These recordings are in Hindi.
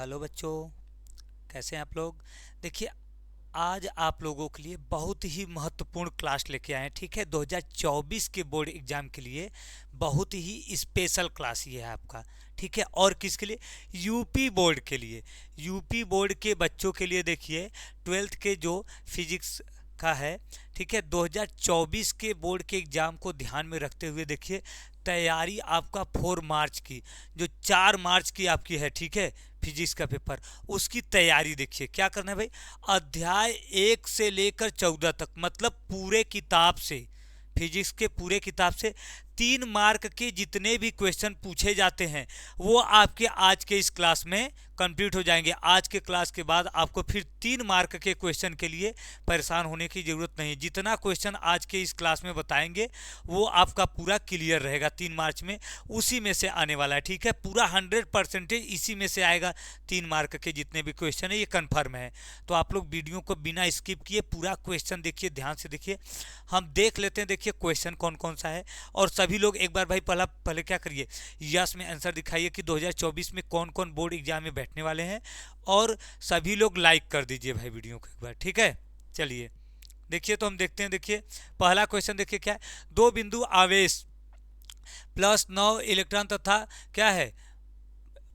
हेलो बच्चों, कैसे हैं आप लोग। देखिए, आज आप लोगों के लिए बहुत ही महत्वपूर्ण क्लास लेके आए हैं। ठीक है, 2024 के बोर्ड एग्जाम के लिए बहुत ही स्पेशल क्लास ये है आपका। ठीक है, और किसके लिए? यूपी बोर्ड के लिए। यूपी बोर्ड के बच्चों के लिए देखिए, ट्वेल्थ के जो फिजिक्स का है, ठीक है, 2024 के बोर्ड के एग्जाम को ध्यान में रखते हुए देखिए, तैयारी आपका 4 मार्च की, जो 4 मार्च की आपकी है, ठीक है, फिजिक्स का पेपर, उसकी तैयारी देखिए क्या करना है भाई। अध्याय 1 से लेकर 14 तक, मतलब पूरे किताब से, फिजिक्स के पूरे किताब से 3 मार्क के जितने भी क्वेश्चन पूछे जाते हैं वो आपके आज के इस क्लास में कंप्लीट हो जाएंगे। आज के क्लास के बाद आपको फिर 3 मार्क के क्वेश्चन के लिए परेशान होने की जरूरत नहीं। जितना क्वेश्चन आज के इस क्लास में बताएंगे वो आपका पूरा क्लियर रहेगा 3 मार्च में, उसी में से आने वाला है। ठीक है, पूरा 100% इसी में से आएगा। 3 मार्क के जितने भी क्वेश्चन है ये कन्फर्म है। तो आप लोग वीडियो को बिना स्किप किए पूरा क्वेश्चन देखिए, ध्यान से देखिए। हम देख लेते हैं, देखिए क्वेश्चन कौन कौन सा है। और सभी लोग एक बार भाई पहले क्या करिए, यस में आंसर दिखाइए कि 2024 में कौन कौन बोर्ड एग्जाम में बैठने वाले हैं। और सभी लोग लाइक कर दीजिए भाई वीडियो को एक बार। ठीक है, चलिए देखिए, तो हम देखते हैं। देखिए पहला क्वेश्चन देखिए क्या है। दो बिंदु आवेश प्लस 9 इलेक्ट्रॉन तथा क्या है,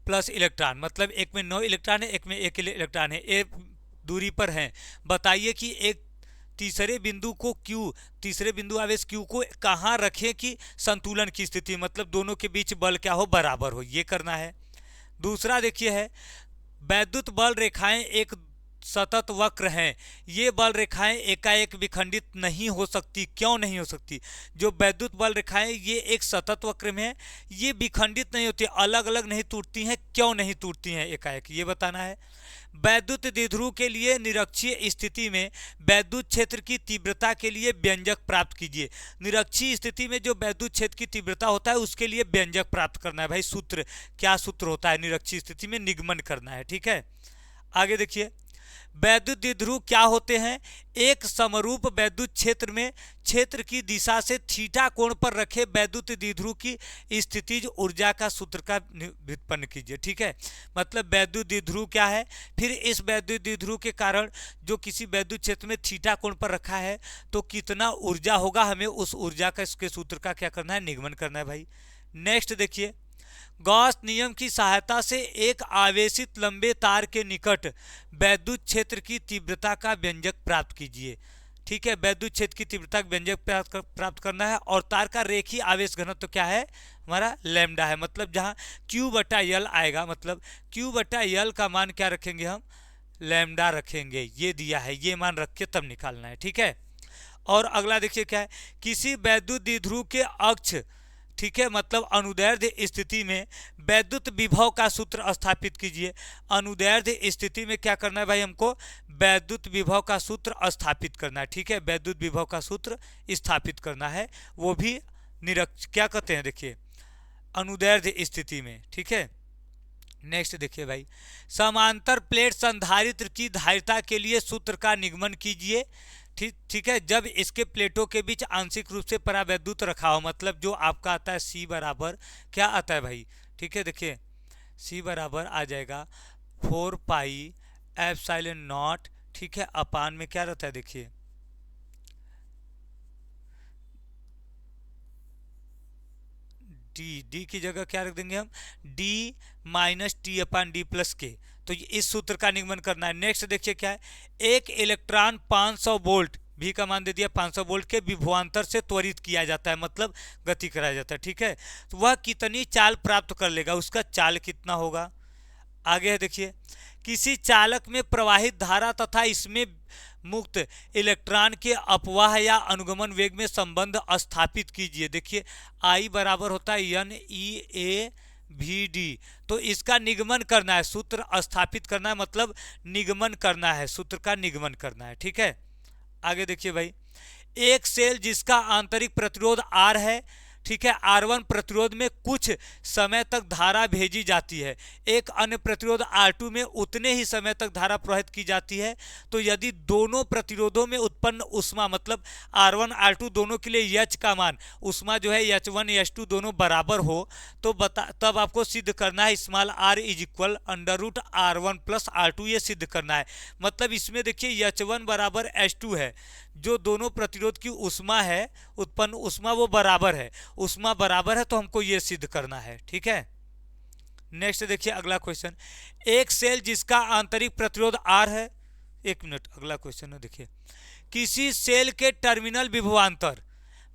प्लस इलेक्ट्रॉन, मतलब एक में 9 इलेक्ट्रॉन है, एक में 1 इलेक्ट्रॉन है, एक दूरी पर है। बताइए कि एक तीसरे बिंदु को क्यू, तीसरे बिंदु आवेश क्यू को कहाँ रखें कि संतुलन की स्थिति, मतलब दोनों के बीच बल क्या हो, बराबर हो, ये करना है। दूसरा देखिए है, वैद्युत बल रेखाएं एक सतत वक्र हैं, ये बल रेखाएं एकाएक विखंडित नहीं हो सकती। क्यों नहीं हो सकती? जो वैद्युत बल रेखाएं ये एक सतत वक्र में है, ये विखंडित नहीं होती, अलग अलग नहीं टूटती हैं। क्यों नहीं टूटती हैं एकाएक, ये बताना है। वैद्युत द्विध्रुव के लिए निरक्षीय स्थिति में वैद्युत क्षेत्र की तीव्रता के लिए व्यंजक प्राप्त कीजिए। निरक्षीय स्थिति में जो वैद्युत क्षेत्र की तीव्रता होता है उसके लिए व्यंजक प्राप्त करना है भाई। सूत्र, क्या सूत्र होता है निरक्षीय स्थिति में? निगमन करना है। ठीक है, आगे देखिए, वैद्युत द्विध्रुव क्या होते हैं? एक समरूप वैद्युत क्षेत्र में क्षेत्र की दिशा से थीटा कोण पर रखे वैद्युत द्विध्रुव की स्थितिज ऊर्जा का सूत्र का व्युत्पन्न कीजिए। ठीक है, मतलब वैद्युत द्विध्रुव क्या है, फिर इस वैद्युत द्विध्रुव के कारण जो किसी वैद्युत क्षेत्र में थीटा कोण पर रखा है तो कितना ऊर्जा होगा, हमें उस ऊर्जा का इसके सूत्र का क्या करना है, निगमन करना है भाई। नेक्स्ट देखिए, गॉस नियम की सहायता से एक आवेशित लंबे तार के निकट वैद्युत क्षेत्र की तीव्रता का व्यंजक प्राप्त कीजिए। ठीक है, वैद्युत क्षेत्र की तीव्रता का व्यंजक प्राप्त करना है। और तार का रेखीय आवेश घनत्व तो क्या है हमारा, लैम्डा है। मतलब जहां Q बटा L आएगा, मतलब Q बटा L का मान क्या रखेंगे हम, लैम्डा रखेंगे। ये दिया है, ये मान रख के तब निकालना है। ठीक है, और अगला देखिए क्या है, किसी वैद्युत द्विध्रुव के अक्ष, ठीक है, मतलब अनुदैर्ध्य स्थिति में वैद्युत विभव का सूत्र स्थापित कीजिए। अनुदैर्ध्य स्थिति में क्या करना है भाई, हमको वैद्युत विभव का सूत्र स्थापित करना है। ठीक है, वैद्युत विभव का सूत्र स्थापित करना है, वो भी क्या कहते हैं, देखिए अनुदैर्ध्य स्थिति में। ठीक है, नेक्स्ट देखिए भाई, समांतर प्लेट संधारित्र की धारिता के लिए सूत्र का निगमन कीजिए। ठीक है, जब इसके प्लेटों के बीच आंशिक रूप से परावैद्युत रखा हो, मतलब जो आपका आता है C बराबर क्या आता है भाई। ठीक है, देखिए C बराबर आ जाएगा 4 पाई एप्सिलॉन नॉट। ठीक है, अपान में क्या रहता है, देखिए डी की जगह क्या रख देंगे हम, D minus T upon D plus के। तो इस सूत्र का निगमन करना है। नेक्स्ट देखिए क्या है, एक इलेक्ट्रॉन 500 वोल्ट, भी का मान दे दिया 500 वोल्ट के विभवांतर से त्वरित किया जाता है, मतलब गति कराया जाता है। ठीक है, तो वह कितनी चाल प्राप्त कर लेगा, उसका चाल कितना होगा। आगे है देखिए, किसी चालक में प्रवाहित धारा तथा इसमें मुक्त इलेक्ट्रॉन के अपवाह या अनुगमन वेग में संबंध स्थापित कीजिए। देखिए I बराबर होता है NeAVD, तो इसका निगमन करना है, सूत्र स्थापित करना है, मतलब निगमन करना है, सूत्र का निगमन करना है। ठीक है, आगे देखिए भाई, एक सेल जिसका आंतरिक प्रतिरोध R है, ठीक है, R1 प्रतिरोध में कुछ समय तक धारा भेजी जाती है, एक अन्य प्रतिरोध R2 में उतने ही समय तक धारा प्रवाहित की जाती है। तो यदि दोनों प्रतिरोधों में उत्पन्न ऊष्मा मतलब R1 R2 दोनों के लिए H का मान ऊष्मा जो है H1 H2 दोनों बराबर हो तो तब आपको सिद्ध करना है small r is equal √R1 plus R2, ये सिद्ध करना है। मतलब इसमें देखिए H1 बराबर H2 है, जो दोनों प्रतिरोध की ऊष्मा है उत्पन्न ऊष्मा वो बराबर है, ऊष्मा बराबर है तो हमको ये सिद्ध करना है। ठीक है, नेक्स्ट देखिए अगला क्वेश्चन, एक सेल जिसका आंतरिक प्रतिरोध R है, एक मिनट अगला क्वेश्चन है देखिए, किसी सेल के टर्मिनल विभवांतर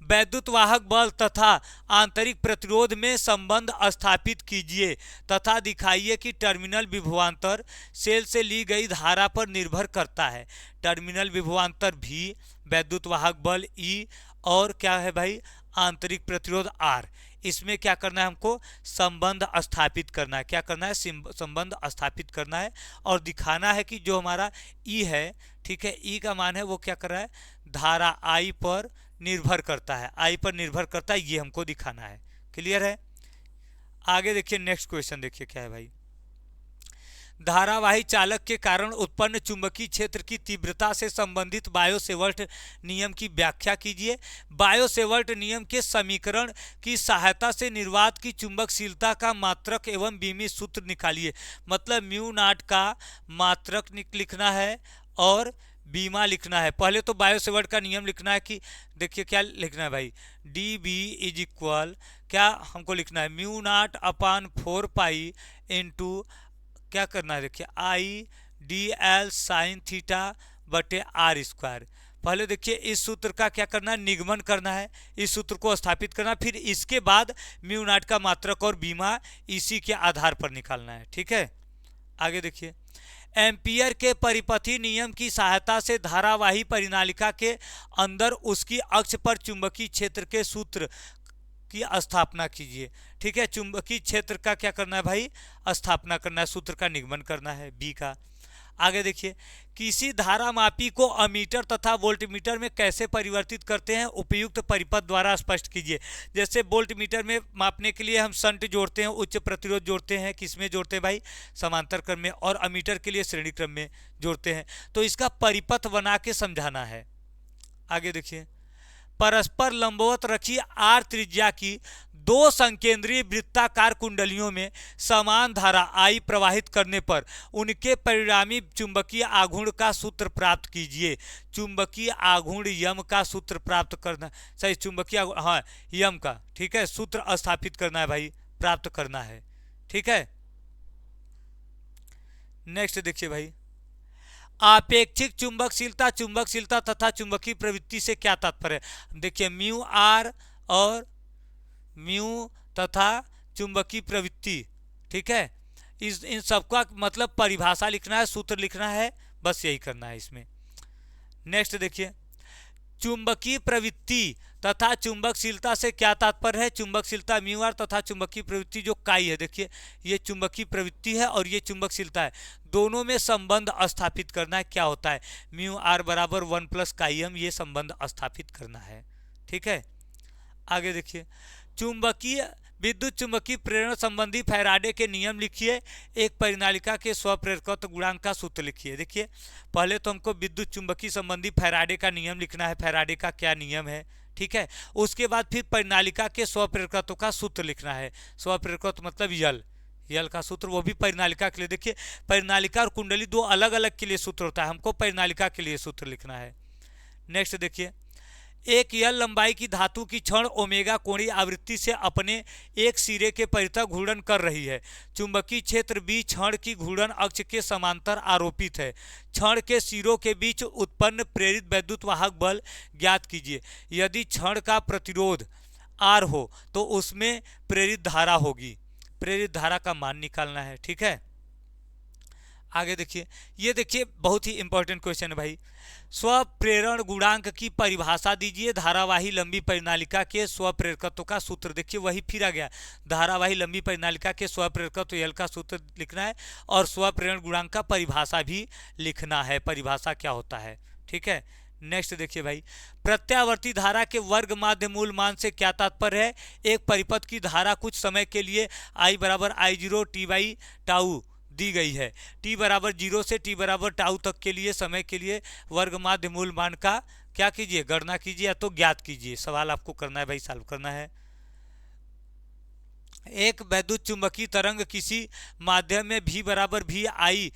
वैद्युत वाहक बल तथा आंतरिक प्रतिरोध में संबंध स्थापित कीजिए तथा दिखाइए कि टर्मिनल विभवांतर सेल से ली गई धारा पर निर्भर करता है। टर्मिनल विभवांतर V, वैद्युत वाहक बल E और क्या है भाई आंतरिक प्रतिरोध R, इसमें क्या करना है हमको संबंध स्थापित करना है। क्या करना है संबंध स्थापित करना है और दिखाना है कि जो हमारा E है, ठीक है, E का मान है वो क्या कर रहा है धारा I पर निर्भर करता है, I पर निर्भर करता है, ये हमको दिखाना है। क्लियर है, आगे देखिए नेक्स्ट क्वेश्चन देखिए क्या है भाई, धारावाही चालक के कारण उत्पन्न चुंबकीय क्षेत्र की तीव्रता से संबंधित बायो-सेवर्ट नियम की व्याख्या कीजिए। बायो-सेवर्ट नियम के समीकरण की सहायता से निर्वात की चुंबकशीलता का मात्रक एवं बीमी सूत्र निकालिए। मतलब म्यू नॉट का मात्रक लिखना है और बीमा लिखना है। पहले तो बायो-सेवर्ट का नियम लिखना है कि देखिए क्या लिखना है भाई, डी बी इज इक्वल क्या हमको लिखना है म्यू नॉट अपान 4 पाई इंटू क्या करना है देखिए I D L sine theta बटे आर स्क्वायर। पहले देखिए इस सूत्र का क्या करना है निगमन करना है, इस सूत्र को स्थापित करना, फिर इसके बाद म्यू नॉट का मात्रक और बीमा इसी के आधार पर निकालना है। ठीक है, आगे देखिए, एम्पियर के परिपथी नियम की सहायता से धारावाही परिनालिका के अंदर उसकी अक्ष पर चुंबकीय क्षेत्र के सूत्र की स्थापना कीजिए। ठीक है, चुंबकीय क्षेत्र का क्या करना है भाई स्थापना करना है, सूत्र का निगमन करना है बी का। आगे देखिए, किसी धारा मापी को अमीटर तथा वोल्टमीटर में कैसे परिवर्तित करते हैं उपयुक्त परिपथ द्वारा स्पष्ट कीजिए। जैसे वोल्टमीटर में मापने के लिए हम शंट जोड़ते हैं, उच्च प्रतिरोध जोड़ते हैं, किसमें जोड़ते हैं भाई समांतर क्रम में, और अमीटर के लिए श्रेणी क्रम में जोड़ते हैं। तो इसका परिपथ बना के समझाना है। आगे देखिए, परस्पर लंबवत रखी आर त्रिज्या की दो संकेंद्रीय वृत्ताकार कुंडलियों में समान धारा I प्रवाहित करने पर उनके परिणामी चुंबकीय आघूर्ण का सूत्र प्राप्त कीजिए। चुंबकीय आघूर्ण यम का सूत्र प्राप्त करना, सही चुंबकीय हाँ यम का, ठीक है, सूत्र स्थापित करना है भाई, प्राप्त करना है। ठीक है, नेक्स्ट देखिए भाई, आपेक्षिक चुंबकशीलता, चुंबकशीलता तथा चुंबकीय प्रवृत्ति से क्या तात्पर्य है। देखिए म्यू आर और म्यू तथा चुंबकीय प्रवृत्ति, ठीक है, इन सबका मतलब परिभाषा लिखना है, सूत्र लिखना है, बस यही करना है इसमें। नेक्स्ट देखिए, चुंबकीय प्रवृत्ति तथा चुंबकशीलता से क्या तात्पर्य है। चुंबकशीलता म्यू आर तथा चुंबकीय प्रवृत्ति जो काई है, देखिए ये चुंबकीय प्रवृत्ति है और ये चुंबकशीलता है, दोनों में संबंध स्थापित करना है। क्या होता है म्यू आर बराबर 1 प्लस काई एम, ये संबंध स्थापित करना है। ठीक है, आगे देखिए, चुंबकीय विद्युत चुंबकीय प्रेरण संबंधी फैराडे के नियम लिखिए। एक परिनालिका के स्वप्रेरकत्व गुणांक का सूत्र लिखिए। देखिए पहले तो हमको विद्युत चुंबकीय संबंधी फैराडे का नियम लिखना है, फैराडे का क्या नियम है। ठीक है, उसके बाद फिर परिनालिका के स्वप्रेरकत्व का सूत्र लिखना है। स्वप्रेरकत्व मतलब यल का सूत्र, वो भी परिनालिका के लिए। देखिए परिनालिका और कुंडली दो अलग अलग के लिए सूत्र होता है, हमको परिनालिका के लिए सूत्र लिखना है। नेक्स्ट देखिए, एक यल लंबाई की धातु की क्षण ओमेगा कोणीय आवृत्ति से अपने एक सिरे के परितः घूर्णन कर रही है। चुंबकीय क्षेत्र बी क्षण की घूर्णन अक्ष के समांतर आरोपित है। क्षण के सिरों के बीच उत्पन्न प्रेरित वैद्युत वाहक बल ज्ञात कीजिए। यदि क्षण का प्रतिरोध आर हो तो उसमें प्रेरित धारा होगी, प्रेरित धारा का मान निकालना है। ठीक है, आगे देखिए, ये देखिए बहुत ही इंपॉर्टेंट क्वेश्चन है भाई, स्वप्रेरण गुणांक की परिभाषा दीजिए। धारावाही लंबी परिनालिका के स्वप्रेरकत्व का सूत्र, देखिए वही फिर आ गया, धारावाही लंबी परिनालिका के स्वप्रेरकत्व यल का सूत्र लिखना है और स्वप्रेरण गुणांक का परिभाषा भी लिखना है, परिभाषा क्या होता है। ठीक है, नेक्स्ट देखिए भाई, प्रत्यावर्ती धारा के वर्ग माध्य मूल मान से क्या तात्पर्य है? एक परिपथ की धारा कुछ समय के लिए I बराबर I0 t बाई टाउ दी गई है। t बराबर 0 से t बराबर टाउ तक के लिए समय के लिए वर्ग माध्य मूल मान का क्या कीजिए, गणना कीजिए या तो ज्ञात कीजिए। सवाल आपको करना है भाई, सॉल्व करना है। एक वैद्युत चुंबकीय तरंग किसी माध्यम में v बराबर भी आई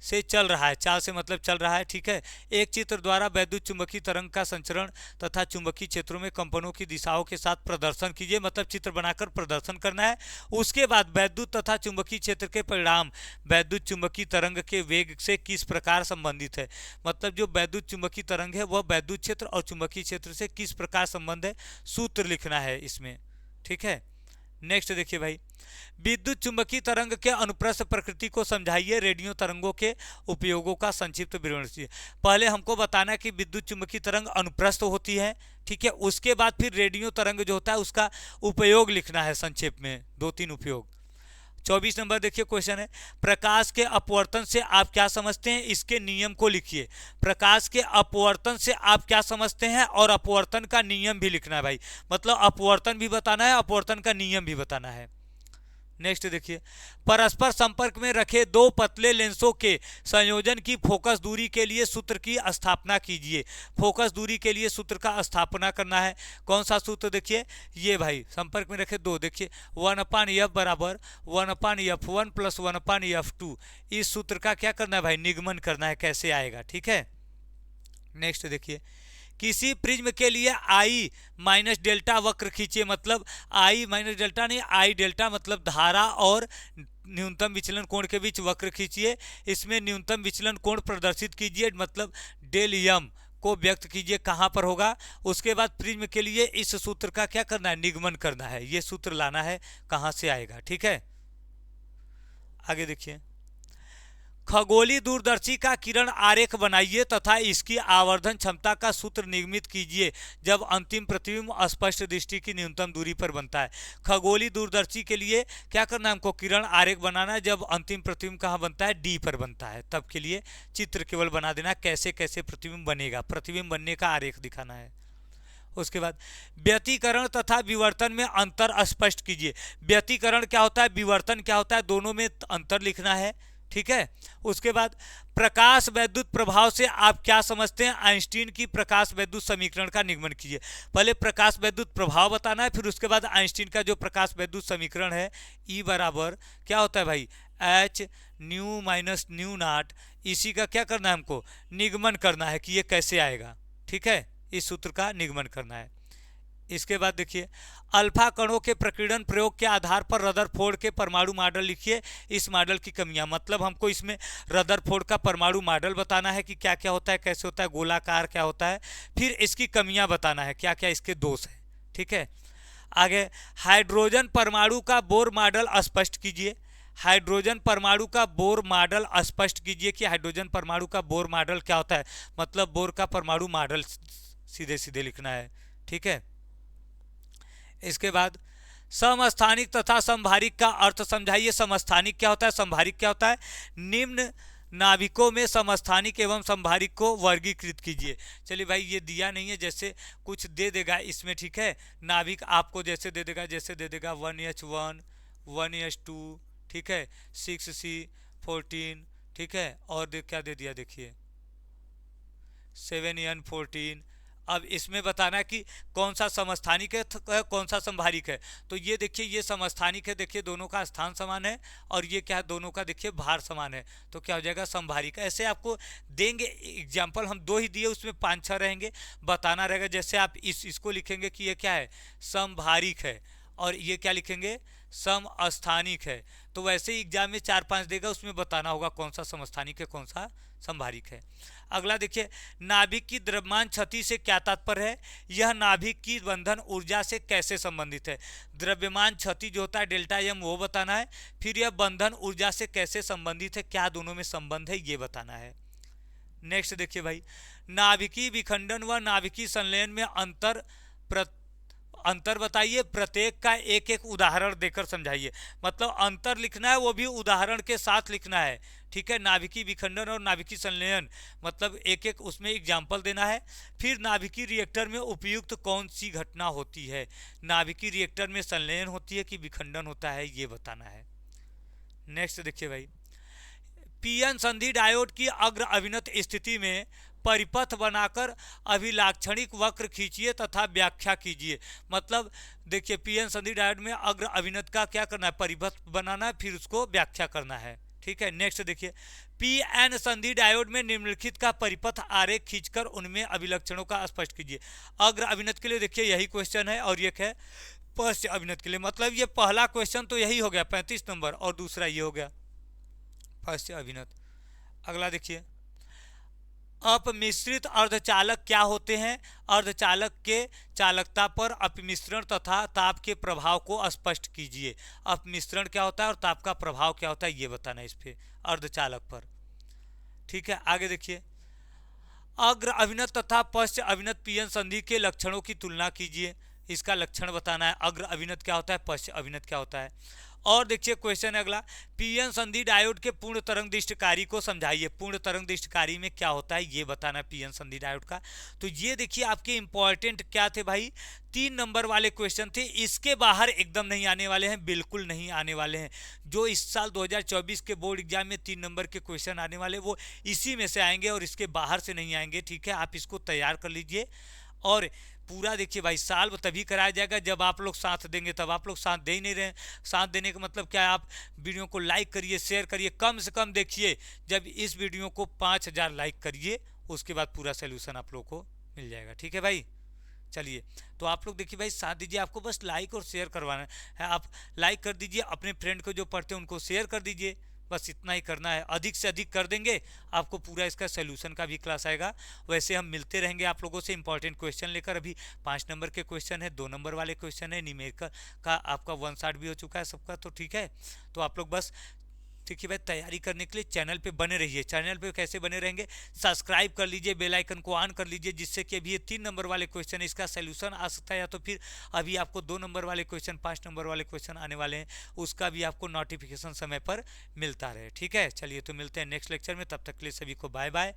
से चल रहा है, चाल से मतलब चल रहा है, ठीक है। एक चित्र द्वारा वैद्युत चुंबकीय तरंग का संचरण तथा चुंबकीय क्षेत्रों में कंपनों की दिशाओं के साथ प्रदर्शन कीजिए, मतलब चित्र बनाकर प्रदर्शन करना है। उसके बाद वैद्युत तथा चुंबकीय क्षेत्र के परिणाम वैद्युत चुंबकीय तरंग के वेग से किस प्रकार संबंधित है, मतलब जो वैद्युत चुंबकीय तरंग है वह वैद्युत क्षेत्र और चुंबकीय क्षेत्र से किस प्रकार संबंध है, सूत्र लिखना है इसमें, ठीक है। नेक्स्ट देखिए भाई, विद्युत चुंबकीय तरंग के अनुप्रस्थ प्रकृति को समझाइए, रेडियो तरंगों के उपयोगों का संक्षिप्त विवरण दीजिए। पहले हमको बताना है कि विद्युत चुंबकीय तरंग अनुप्रस्थ होती है, ठीक है। उसके बाद फिर रेडियो तरंग जो होता है उसका उपयोग लिखना है संक्षेप में, 2-3 उपयोग। 24 नंबर देखिए क्वेश्चन है, प्रकाश के अपवर्तन से आप क्या समझते हैं, इसके नियम को लिखिए। प्रकाश के अपवर्तन से आप क्या समझते हैं और अपवर्तन का नियम भी लिखना है भाई, मतलब अपवर्तन भी बताना है, अपवर्तन का नियम भी बताना है। नेक्स्ट देखिए, परस्पर संपर्क में रखे दो पतले लेंसों के संयोजन की फोकस दूरी के लिए सूत्र की स्थापना कीजिए। फोकस दूरी के लिए सूत्र का स्थापना करना है, कौन सा सूत्र देखिए, ये भाई संपर्क में रखे दो, देखिए 1/f बराबर 1/f1 प्लस 1/f2, इस सूत्र का क्या करना है भाई, निगमन करना है, कैसे आएगा, ठीक है। नेक्स्ट देखिए, किसी प्रिज्म के लिए I माइनस डेल्टा वक्र खींचिए, मतलब I माइनस डेल्टा नहीं, I डेल्टा मतलब धारा और न्यूनतम विचलन कोण के बीच वक्र खींचिए। इसमें न्यूनतम विचलन कोण प्रदर्शित कीजिए, मतलब डेल यम को व्यक्त कीजिए, कहाँ पर होगा। उसके बाद प्रिज्म के लिए इस सूत्र का क्या करना है, निगमन करना है, ये सूत्र लाना है, कहाँ से आएगा, ठीक है। आगे देखिए, खगोलीय दूरदर्शी का किरण आरेख बनाइए तथा इसकी आवर्धन क्षमता का सूत्र निगमित कीजिए जब अंतिम प्रतिबिंब स्पष्ट दृष्टि की न्यूनतम दूरी पर बनता है। खगोलीय दूरदर्शी के लिए क्या करना है हमको, किरण आरेख बनाना है जब अंतिम प्रतिबिंब कहाँ बनता है, डी पर बनता है, तब के लिए चित्र केवल बना देना, कैसे कैसे प्रतिबिंब बनेगा, प्रतिबिंब बनने का आरेख दिखाना है। उसके बाद व्यतिकरण तथा विवर्तन में अंतर स्पष्ट कीजिए। व्यतिकरण क्या होता है, विवर्तन क्या होता है, दोनों में अंतर लिखना है, ठीक है। उसके बाद प्रकाश वैद्युत प्रभाव से आप क्या समझते हैं, आइंस्टीन की प्रकाश वैद्युत समीकरण का निगमन कीजिए। पहले प्रकाश वैद्युत प्रभाव बताना है, फिर उसके बाद आइंस्टीन का जो प्रकाश वैद्युत समीकरण है, E बराबर क्या होता है भाई, H new minus new not, इसी का क्या करना है हमको, निगमन करना है कि ये कैसे आएगा, ठीक है, इस सूत्र का निगमन करना है। इसके बाद देखिए, अल्फा कणों के प्रकीर्णन प्रयोग के आधार पर रदरफोर्ड के परमाणु मॉडल लिखिए। इस मॉडल की कमियां, मतलब हमको इसमें रदरफोर्ड का परमाणु मॉडल बताना है कि क्या क्या होता है, कैसे होता है, गोलाकार क्या होता है, फिर इसकी कमियां बताना है, क्या क्या इसके दोष है, ठीक है। आगे, हाइड्रोजन परमाणु का बोर मॉडल स्पष्ट कीजिए। हाइड्रोजन परमाणु का बोर मॉडल स्पष्ट कीजिए कि हाइड्रोजन परमाणु का बोर मॉडल क्या होता है, मतलब बोर का परमाणु मॉडल सीधे सीधे लिखना है, ठीक है। इसके बाद समस्थानिक तथा संभारिक का अर्थ समझाइए। समस्थानिक क्या होता है, संभारिक क्या होता है। निम्न नाभिकों में समस्थानिक एवं संभारिक को वर्गीकृत कीजिए। चलिए भाई, ये दिया नहीं है, जैसे कुछ दे देगा इसमें, ठीक है। नाभिक आपको जैसे दे देगा, जैसे दे देगा 1H1 1H2, ठीक है, 6C14, ठीक है, और क्या दे दिया देखिए 7N14। अब इसमें बताना है कि कौन सा समस्थानिक है, कौन सा संभारिक है। तो ये देखिए, ये समस्थानिक है, देखिए दोनों का स्थान समान है, और ये क्या है, दोनों का देखिए भार समान है, तो क्या हो जाएगा, संभारिक। ऐसे आपको देंगे एग्जाम्पल, हम 2 ही दिए, उसमें 5-6 रहेंगे, बताना रहेगा। जैसे आप इसको लिखेंगे कि ये क्या है, संभारिक है, और ये क्या लिखेंगे, समस्थानिक है। तो वैसे ही एग्जाम में 4-5 देगा, उसमें बताना होगा कौन सा समस्थानिक है, कौन सा संभारिक है। अगला देखिए, नाभिक की द्रव्यमान क्षति से क्या तात्पर्य है, यह नाभिक की बंधन ऊर्जा से कैसे संबंधित है। द्रव्यमान क्षति जो होता है डेल्टा एम, वो बताना है, फिर यह बंधन ऊर्जा से कैसे संबंधित है, क्या दोनों में संबंध है, ये बताना है। नेक्स्ट देखिए भाई, नाभिकीय विखंडन व नाभिकीय संलयन में अंतर अंतर बताइए, प्रत्येक का एक एक उदाहरण देकर समझाइए। मतलब अंतर लिखना है, वो भी उदाहरण के साथ लिखना है, ठीक है। नाभिकीय विखंडन और नाभिकीय संलयन, मतलब एक एक उसमें एग्जाम्पल देना है। फिर नाभिकीय रिएक्टर में उपयुक्त कौन सी घटना होती है, नाभिकीय रिएक्टर में संलयन होती है कि विखंडन होता है, ये बताना है। नेक्स्ट देखिए भाई, पीएन संधि डायोड की अग्र अभिनत स्थिति में परिपथ बनाकर अभिलाक्षणिक वक्र खींचिए तथा व्याख्या कीजिए। मतलब देखिए, पीएन संधि डायोड में अग्र अभिनत का क्या करना है, परिपथ बनाना है, फिर उसको व्याख्या करना है, ठीक है। नेक्स्ट देखिए, पीएन संधि डायोड में निम्नलिखित का परिपथ आरेख खींचकर उनमें अभिलक्षणों का स्पष्ट कीजिए। अग्र अभिनत के लिए देखिए यही क्वेश्चन है, और एक है पश्च अभिनत के लिए। मतलब ये पहला क्वेश्चन तो यही हो गया 35 नंबर, और दूसरा ये हो गया पश्च अभिनत। अगला देखिए, अपमिश्रित अर्धचालक क्या होते हैं, अर्धचालक के चालकता पर अपमिश्रण तथा ताप के प्रभाव को स्पष्ट कीजिए। अपमिश्रण क्या होता है और ताप का प्रभाव क्या होता है, ये बताना है इस पे अर्धचालक पर, ठीक है। आगे देखिए, अग्र अभिनत तथा पश्च अभिनत पीएन संधि के लक्षणों की तुलना कीजिए। इसका लक्षण बताना है, अग्र अभिनत क्या होता है, पश्च अभिनत क्या होता है। और देखिए क्वेश्चन है अगला, पीएन संधि डायोड के पूर्ण तरंगदिष्टकारी को समझाइए। पूर्ण तरंगदिष्टकारी में क्या होता है, ये बताना है पीएन संधि डायोड का। तो ये देखिए आपके इंपॉर्टेंट क्या थे भाई, 3 नंबर वाले क्वेश्चन थे। इसके बाहर एकदम नहीं आने वाले हैं, बिल्कुल नहीं आने वाले हैं। जो इस साल 2024 के बोर्ड एग्जाम में 3 नंबर के क्वेश्चन आने वाले, वो इसी में से आएंगे और इसके बाहर से नहीं आएंगे, ठीक है। आप इसको तैयार कर लीजिए। और पूरा देखिए भाई, साल तभी कराया जाएगा जब आप लोग साथ देंगे, तब आप लोग साथ दे ही नहीं रहे। साथ देने का मतलब क्या है, आप वीडियो को लाइक करिए, शेयर करिए, कम से कम देखिए। जब इस वीडियो को 5000 लाइक करिए, उसके बाद पूरा सोल्यूशन आप लोग को मिल जाएगा, ठीक है भाई। चलिए, तो आप लोग देखिए भाई, साथ दीजिए। आपको बस लाइक और शेयर करवाना है। आप लाइक कर दीजिए, अपने फ्रेंड को जो पढ़ते हैं उनको शेयर कर दीजिए, बस इतना ही करना है। अधिक से अधिक कर देंगे, आपको पूरा इसका सोल्यूशन का भी क्लास आएगा। वैसे हम मिलते रहेंगे आप लोगों से इंपॉर्टेंट क्वेश्चन लेकर। अभी 5 नंबर के क्वेश्चन है, 2 नंबर वाले क्वेश्चन है, न्यूमेरिकल का आपका 1 शॉट भी हो चुका है सबका, तो ठीक है। तो आप लोग बस देखिए भाई, तैयारी करने के लिए चैनल पे बने रहिए। चैनल पे कैसे बने रहेंगे, सब्सक्राइब कर लीजिए, बेल आइकन को ऑन कर लीजिए, जिससे कि अभी ये 3 नंबर वाले क्वेश्चन है, इसका सोल्यूशन आ सकता है, या तो फिर अभी आपको 2 नंबर वाले क्वेश्चन, 5 नंबर वाले क्वेश्चन आने वाले हैं, उसका भी आपको नोटिफिकेशन समय पर मिलता रहे, ठीक है। चलिए, तो मिलते हैं नेक्स्ट लेक्चर में, तब तक के लिए सभी को बाय बाय,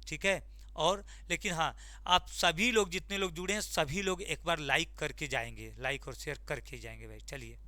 ठीक है। और लेकिन हाँ, आप सभी लोग जितने लोग जुड़े हैं, सभी लोग एक बार लाइक करके जाएंगे, लाइक और शेयर करके जाएंगे भाई। चलिए।